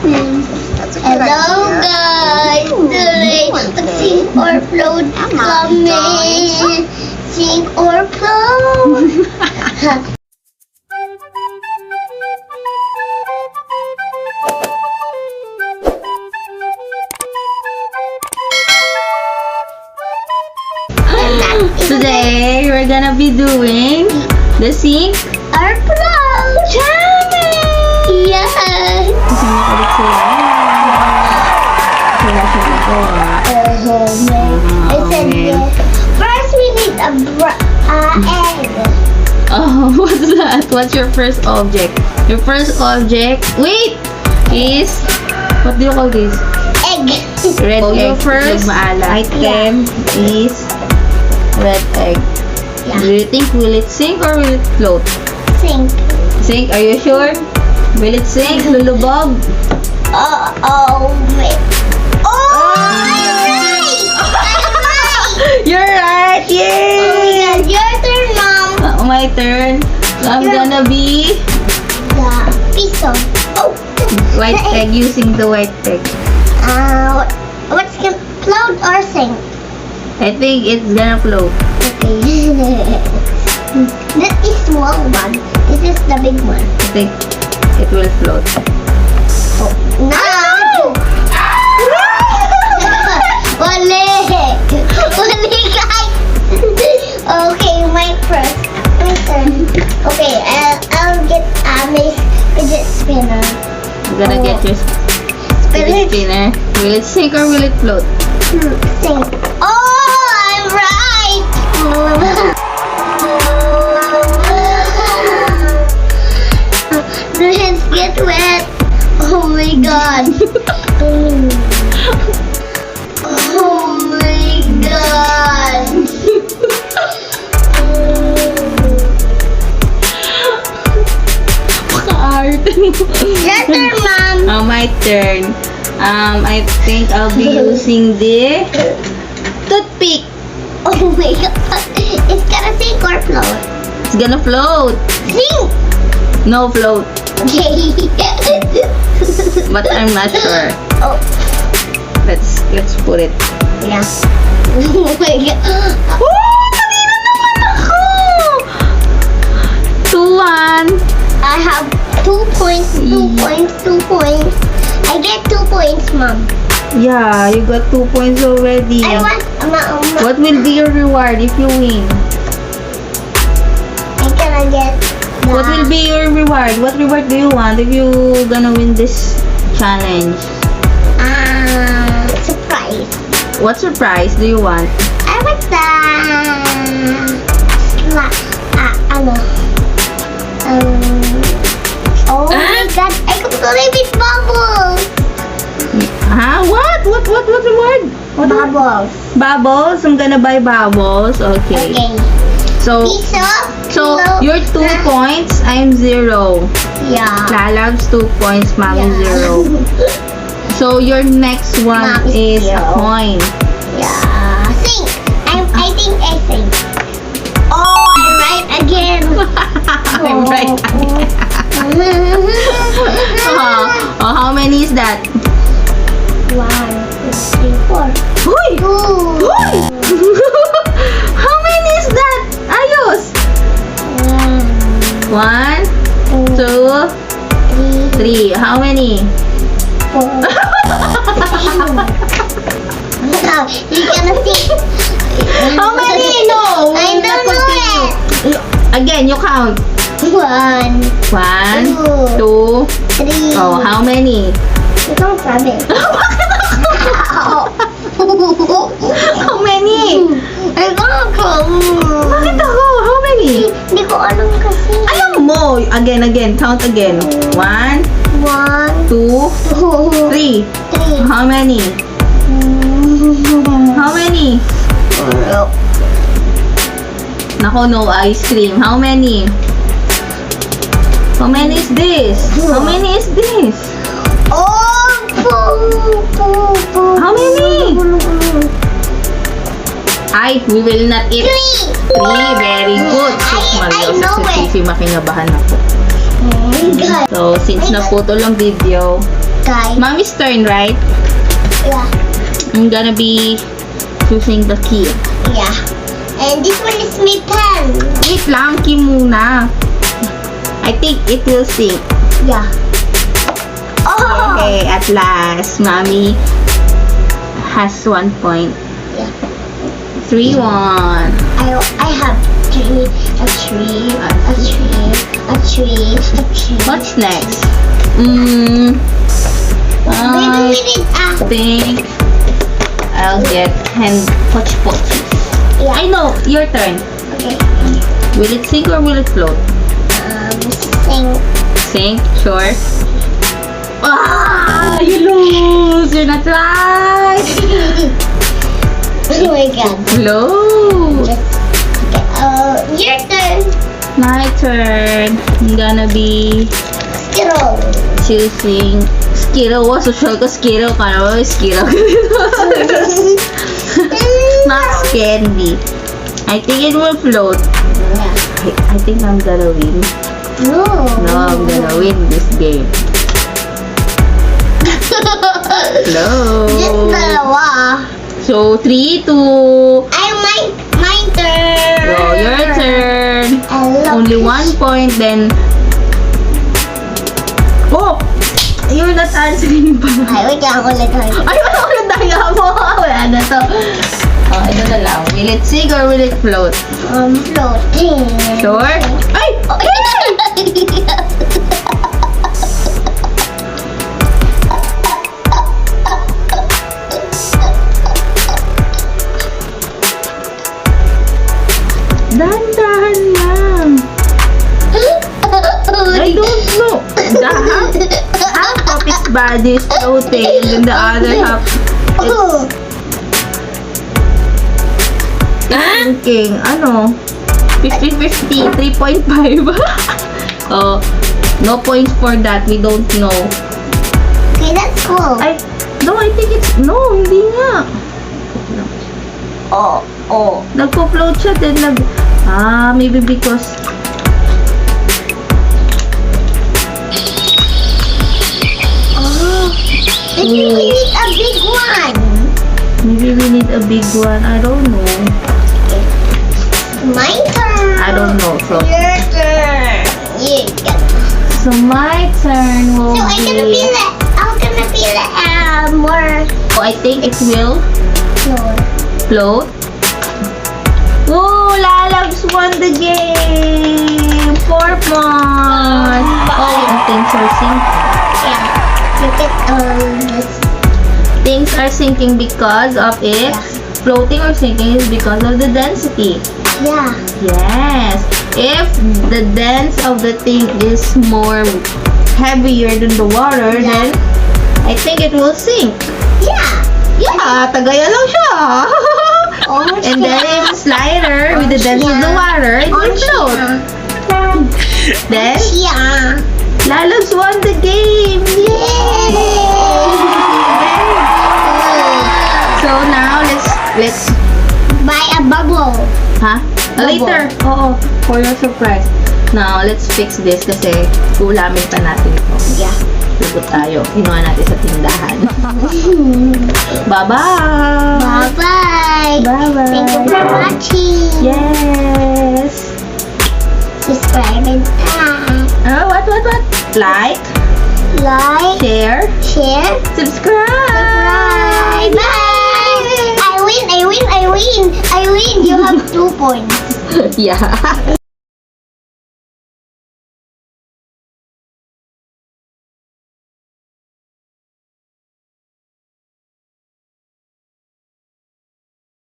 That's a good Hello idea. guys! Today, sink or float coming. Sink or float. Today, we're gonna be doing the sink Or float. challenge! Yes! Kasi ulit sila. Sila ito. I said yes. First, we need a egg. Oh, what's that? What's your first object? Your first object, wait, is, what do you call this? Egg. Red egg. Your first Yung maalat. Item is red egg. Yeah. Do you think will it sink or will it float? Sink. Sink, are you sure? Will it sink? Lulubog? Wait. Oh, I'm right! You're right! Oh my Yay! God, your turn, Mom. My turn. So I'm Yeah. gonna be The piso. Oh. white The egg using the white egg. What's gonna float or sink? I think it's gonna float. Okay. That is small one. This is the big one. I think it will float. No! Wali! Wali, guys! Okay, my turn. Okay, I'll get my fidget spinner. I'm gonna get your fidget spinner. Will it sink or will it float? Sink. Oh, I'm right! Let's get wet. Oh my God. Oh my God. Your turn, Mom. My turn. I think I'll be using the toothpick. Oh my God. It's gonna sink or float. It's gonna float. Sink. No float, Okay. but I'm not sure. Oh, Let's put it. yeah. Oh my God. Oh, kanina naman ako! 2-1. I have 2 points, 2 points, 2 points. I get 2 points, Mom. Yeah, you got 2 points already. I want, What will be your reward if you win? I gonna get the, What will be your reward? What reward do you want if you gonna win this challenge? surprise. What surprise do you want? I want the, oh my God, I can play with bubbles. Huh? What reward? What Bubbles. Bubbles? I'm gonna buy bubbles. Okay. Okay. So Piso. you're 2 points. I'm 0. Yeah. Lalab's 2 points. Mommy 0. So your next one Mommy's is a 0. coin. Yeah. Sink. I think I sink. Oh, I'm right again. I'm right. How many is that? 1, 2, 3, 4. Huy! 2. Huy! How many is that? Ayos! 1, 2, 3. How many? 4. You're gonna sink. How many? No! I don't know it. Again, you count. 1, 1, 2. 3. Oh, how many? Ikaw sabi. How many? Bakit ako? How many? Hindi ko alam kasi. Alam mo. Again. Count again. 1, 1, 2, 2, 3. 3. How many? How many? Nako, no ice cream. How many? How many is this? How many is this? Oh, How many? Ay, we will not eat. 3. 3. Very good. I know it. Makinabahan ako. Oh my God. So, since naputol ang video, Guys. Mommy's turn, right? Yeah. I'm gonna be choosing the key. Yeah. And this one is my pen. Wait lang, key muna. I think it will sink. Yeah. Oh. Okay, at last, Mommy has 1 point. Yeah. 3-1. I have three, a tree, a tree, a tree, a tree. What's next? Maybe I we need think I'll get hand poch. yeah. I know, your turn. Okay. Will it sink or will it float? Sing. Sink, sure. Ah, you lose. You're not right. Oh my god. Float. Okay. Your turn. My turn. I'm gonna be Skittle. choosing Skittle. Wow, social ko Skittle. Kano mo Skittle? Max Candy. I think it will float. Yeah. I think I'm gonna win. No. No, I'm gonna win this game. Hello. Just dalawa. So, 3-2. My turn. So, your turn. I love Only this. 1 point, then... Oh! You're not answering pa. Ay, wait lang ulit. Ay, ano ulit tayo mo? Wala na to. Oh, ito na lang. Will it sink or will it float? Floating. Sure? Ay! Oh, Dahan-dahan lang. I don't know. The half of its body is floating and then the other half Oh. sinking. Ano? 50-50. 3.5. Oh, no points for that. We don't know. Okay, that's cool. I think it's... No, hindi nga. Oh. Nagpo-float siya then maybe because... Oh. Maybe we need a big one. Maybe we need a big one. I don't know. My turn. I don't know. So Your turn. Yeah. So my turn will So I'm gonna be... feel it more Oh, I think it will slower. float. Oh, Lalabs won the game! 4 points! Oh, things are sinking. Yeah. Look at this. Things are sinking because of its floating or sinking is because of the density. Yeah. Yes. If the dense of the thing is more heavier than the water, then I think it will sink. Yeah. Yeah, tagaya lang siya. Almost And then if it's lighter with the density of the water, it will float. Then, Yeah. Lalabs won the game. Yay! So now let's Buy a bubble. huh? Later. Oo, for your surprise. Now let's fix this kasi ulamin pa natin ito. Yeah. Tugot tayo. Kinuha natin sa tindahan. Bye-bye. Bye-bye. Bye-bye. Thank you for watching. Yes. Subscribe and Oh, what? Like, like, share, share, subscribe. Bye. I win. You have 2 points. Yeah.